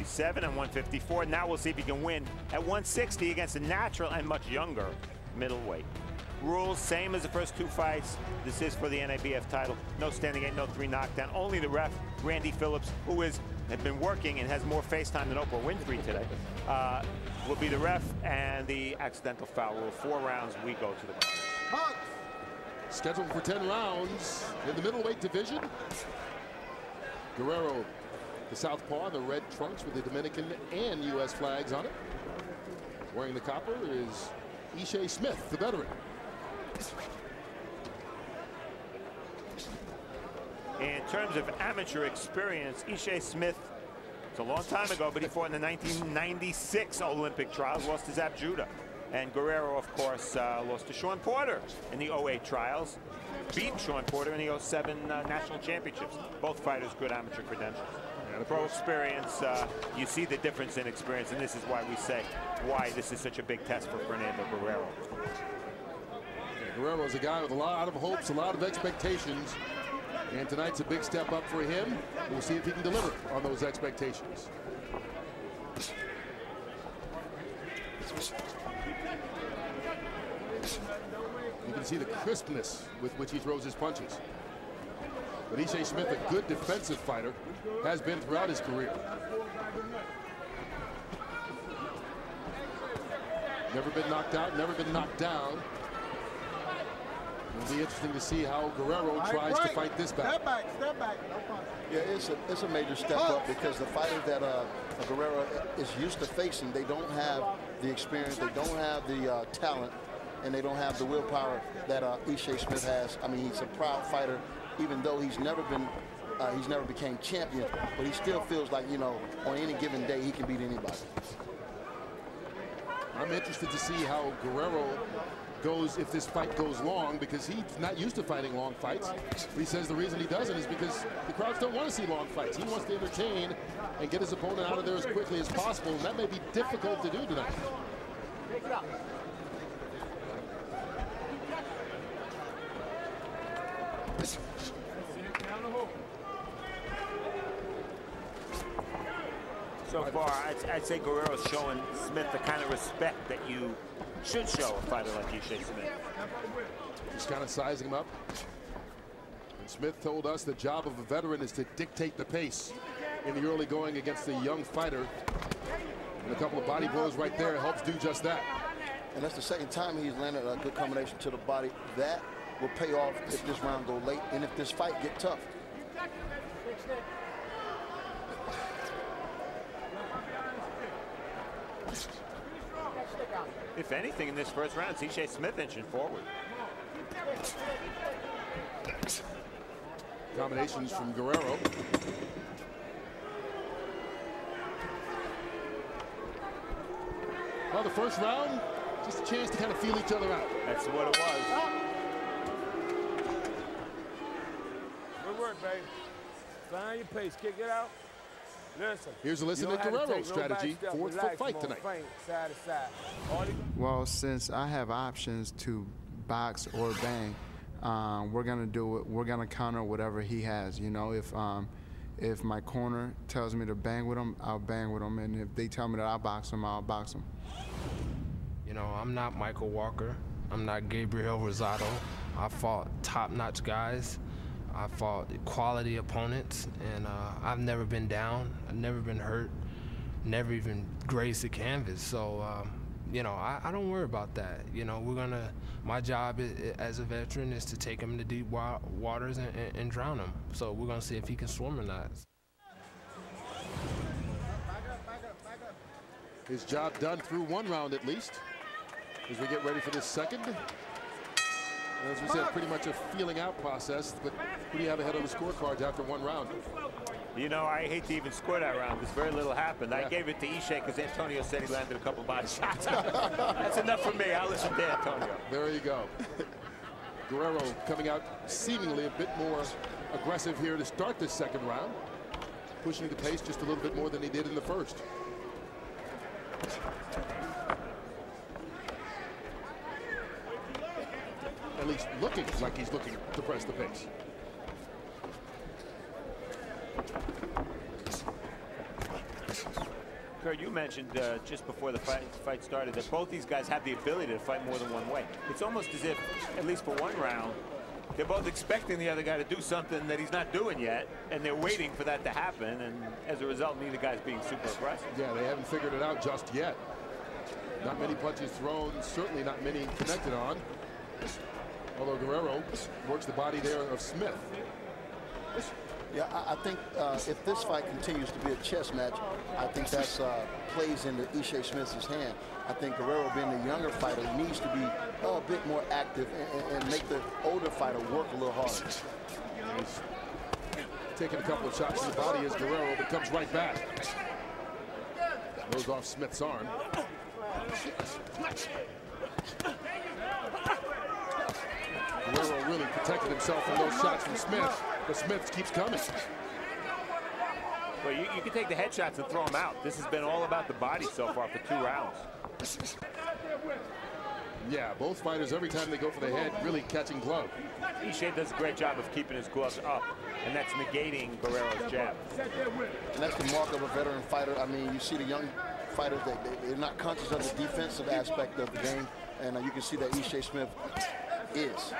157 and 154. Now we'll see if he can win at 160 against a natural and much younger middleweight. Rules, same as the first two fights. This is for the NABF title. No standing eight, no 3 knockdown. Only the ref, Randy Phillips, who has been working and has more face time than Oprah Winfrey today, will be the ref, and the accidental foul rule. 4 rounds, we go to the ground. Scheduled for 10 rounds in the middleweight division. Guerrero, the southpaw, the red trunks with the Dominican and U.S. flags on it. Wearing the copper is Ishe Smith, the veteran. In terms of amateur experience, Ishe Smith, it's a long time ago, but he fought in the 1996 Olympic trials, lost to Zab Judah. And Guerrero, of course, lost to Sean Porter in the 08 trials, beat Sean Porter in the 07 national championships. Both fighters good amateur credentials. The pro experience, you see the difference in experience, and this is why we say why this is such a big test for Fernando Guerrero. Guerrero is a guy with a lot of hopes, a lot of expectations, and tonight's a big step up for him. We'll see if he can deliver on those expectations. You can see the crispness with which he throws his punches. But Ishe Smith, a good defensive fighter, has been throughout his career. Never been knocked out, never been knocked down. It'll be interesting to see how Guerrero tries to fight this back. Step back. Yeah, it's a major step up, because the fighters that Guerrero is used to facing, they don't have the experience, they don't have the talent, and they don't have the willpower that Ishe Smith has. I mean, he's a proud fighter, even though he's never became champion, but he still feels like, you know, on any given day he can beat anybody. I'm interested to see how Guerrero goes if this fight goes long, because he's not used to fighting long fights. But he says the reason he doesn't is because the crowds don't want to see long fights. He wants to entertain and get his opponent out of there as quickly as possible, and that may be difficult to do tonight. So far, I'd say Guerrero's showing Smith the kind of respect that you should show a fighter like Ishe Smith. Just kind of sizing him up. And Smith told us the job of a veteran is to dictate the pace in the early going against a young fighter. And a couple of body blows right there helps do just that. And that's the second time he's landed a good combination to the body. That will pay off if this round go late and if this fight get tough. If anything, in this first round, it's Ishe Smith inching forward. Combinations from Guerrero. Well, the first round, just a chance to kind of feel each other out. That's what it was. Good work, baby. Find your pace. Kick it out. Listen. Here's a listen to Guerrero's strategy for the fight tonight. Side to side. Well, since I have options to box or bang, we're gonna do it. We're gonna counter whatever he has. You know, if my corner tells me to bang with him, I'll bang with him, and if they tell me that I'll box him, I'll box him. You know, I'm not Michael Walker. I'm not Gabriel Rosado. I fought top-notch guys. I fought quality opponents, and I've never been down. I've never been hurt, never even grazed the canvas. So, you know, I don't worry about that. You know, my job as a veteran is to take him into deep waters and drown him. So we're gonna see if he can swim or not. His job done through one round at least. As we get ready for this second. As we said, pretty much a feeling out process, but who do you have ahead on the scorecards after one round? You know, I hate to even score that round because very little happened. Yeah. I gave it to Ishe because Antonio said he landed a couple body shots. That's enough for me. I'll listen to Antonio. There you go. Guerrero coming out seemingly a bit more aggressive here to start this second round, pushing the pace just a little bit more than he did in the first. At least looking like he's looking to press the pace. Kurt, you mentioned just before the fight started that both these guys have the ability to fight more than one way. It's almost as if, at least for one round, they're both expecting the other guy to do something that he's not doing yet, and they're waiting for that to happen, and as a result, neither guy's being super aggressive. Yeah, they haven't figured it out just yet. Not many punches thrown, certainly not many connected on. Although Guerrero works the body there of Smith. Yeah, I think if this fight continues to be a chess match, I think that's plays into Ishe Smith's hand. I think Guerrero, being the younger fighter, needs to be a bit more active and make the older fighter work a little harder. He's taking a couple of shots to the body as Guerrero, but comes right back. Goes off Smith's arm. Guerrero really protected himself from those shots from Smith, but Smith keeps coming. Well, you can take the headshots and throw them out. This has been all about the body so far for 2 rounds. Yeah, both fighters, every time they go for the head, really catching glove. Ishe does a great job of keeping his gloves up, and that's negating Guerrero's jab. And that's the mark of a veteran fighter. I mean, you see the young fighters, they're not conscious of the defensive aspect of the game, and you can see that Ishe Smith is.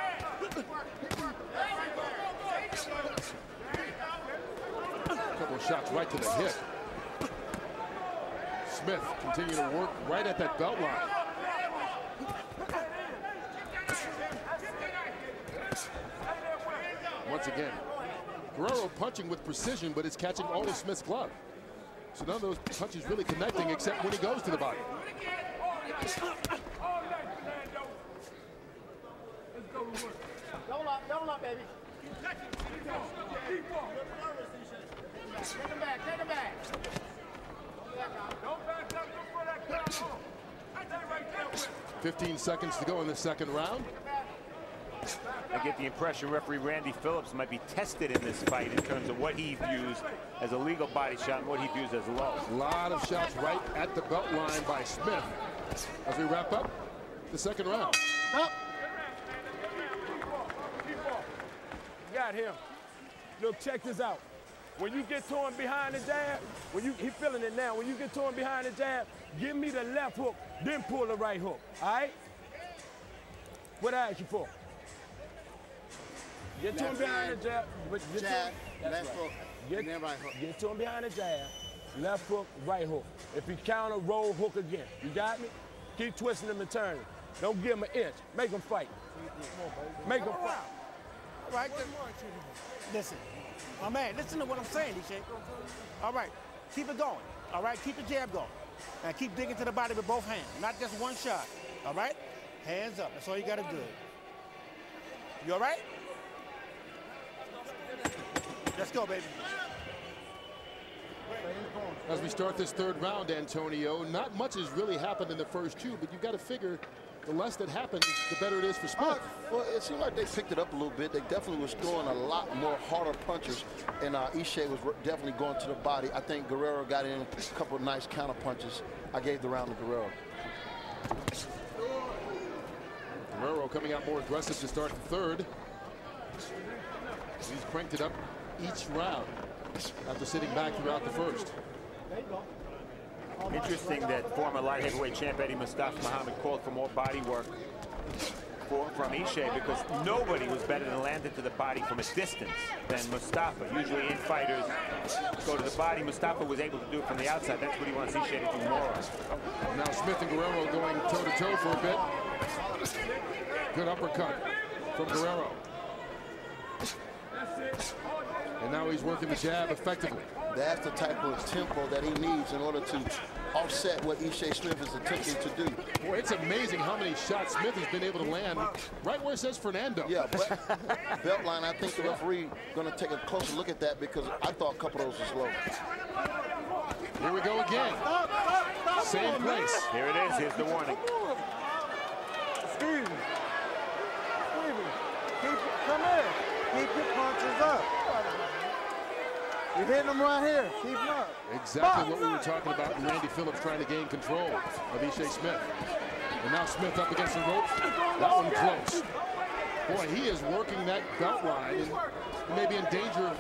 A couple of shots right to the hip. Smith continuing to work right at that belt line. Once again, Guerrero punching with precision, but it's catching all of Smith's glove. So none of those punches really connecting except when he goes to the body. Double up, baby. Take him back, take him back. 15 seconds to go in the second round. I get the impression referee Randy Phillips might be tested in this fight in terms of what he views as a legal body shot and what he views as low. A lot of shots right at the belt line by Smith. As we wrap up the second round. Up. Got him. Look, check this out. When you get to him behind the jab, he's feeling it now. When you get to him behind the jab, give me the left hook, then pull the right hook. All right? What I ask you for? Get to him behind the jab. Jab, left hook, and then right hook. Get to him behind the jab, left hook, right hook. If he counter, roll, hook again. You got me? Keep twisting him and turning. Don't give him an inch. Make him fight. Make him fight. All right. Listen, my man, listen to what I'm saying, Ishe. All right, keep it going. All right, keep the jab going. And keep digging to the body with both hands, not just one shot. All right? Hands up. That's all you got to do. You all right? Let's go, baby. As we start this third round, Antonio, not much has really happened in the first 2, but you've got to figure the less that happens, the better it is for Smith. Well, it seemed like they picked it up a little bit. They definitely was throwing a lot more harder punches, and Ishe was definitely going to the body. I think Guerrero got in a couple of nice counter punches. I gave the round to Guerrero. Guerrero coming out more aggressive to start the third. He's cranked it up each round after sitting back throughout the first. Interesting that former light heavyweight champ Eddie Mustafa Muhammad called for more body work from Ishe because nobody was better than landing to the body from a distance than Mustafa. Usually in fighters go to the body. Mustafa was able to do it from the outside. That's what he wants Ishe to do more of. Now Smith and Guerrero going toe-to-toe for a bit. Good uppercut from Guerrero. And now he's working the jab effectively. That's the type of tempo that he needs in order to offset what Ishe Smith is attempting to do. Boy, it's amazing how many shots Smith has been able to land right where it says Fernando. Yeah, but belt line, I think the referee going to take a closer look at that because I thought a couple of those was low. Here we go again. Same place. Here it is. Here's the warning. Steven. Come here. Keep your punches up. You're hitting them right here. Keep them up. Exactly what we were talking about. Randy Phillips trying to gain control of Ishe Smith. And now Smith up against the ropes. That one close. Boy, he is working that belt line and maybe in danger of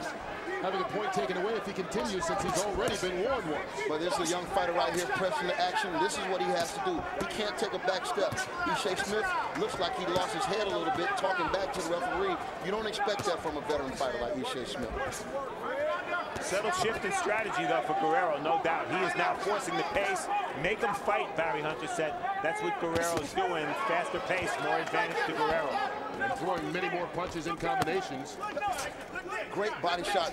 having a point taken away if he continues, since he's already been warned once. But this is a young fighter right here pressing the action. This is what he has to do. He can't take a back step. Ishe Smith looks like he lost his head a little bit talking back to the referee. You don't expect that from a veteran fighter like Ishe Smith. Subtle shift in strategy, though, for Guerrero, no doubt. He is now forcing the pace. Make him fight, Barry Hunter said. That's what Guerrero's doing. Faster pace, more advantage to Guerrero. And throwing many more punches and combinations. Great body shot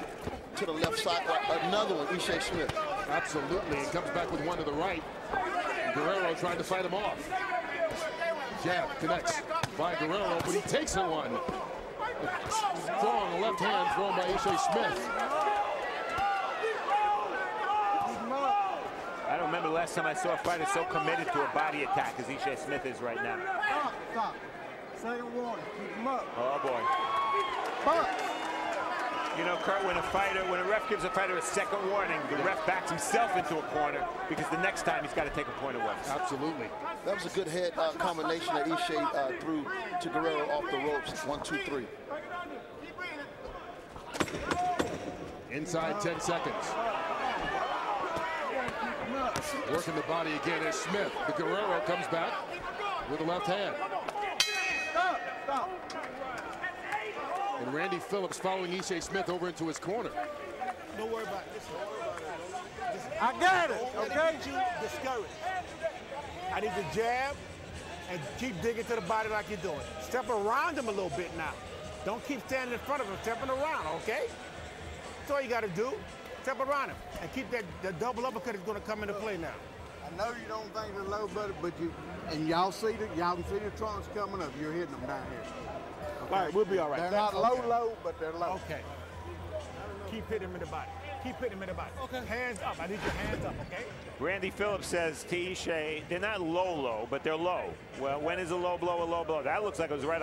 to the left side. Another one, Ishe Smith. Absolutely. He comes back with one to the right. Guerrero trying to fight him off. Jab connects by Guerrero, but he takes it one. Strong left hand thrown by Ishe Smith. I don't remember the last time I saw a fighter so committed to a body attack as Ishe Smith is right now. Stop. Second warning. Keep him up. Oh, boy. You know, Kurt, when a ref gives a fighter a second warning, the ref backs himself into a corner because the next time he's got to take a point away. Absolutely. That was a good head combination that Ishe threw to Guerrero off the ropes. 1, 2, 3. Inside 10 seconds. Working the body again as Smith. The Guerrero comes back with the left hand. Stop. And Randy Phillips following Ishe Smith over into his corner. Don't worry about this. I got it, Don't okay? get you discouraged. I need to jab and keep digging to the body like you're doing. Step around him a little bit now. Don't keep standing in front of him, stepping around, okay? That's all you got to do. Step around him and keep that double uppercut is going to come into play now. I know you don't think they're low, but y'all see the trunks coming up. You're hitting them down here. Okay? All right, we'll be all right. They're not low, but they're low. Okay. Keep hitting him in the body. Keep hitting him in the body. Okay. Hands up. I need your hands up, okay? Randy Phillips says to Ishe, they're not low, but they're low. Well, when is a low blow a low blow? That looks like it was right on.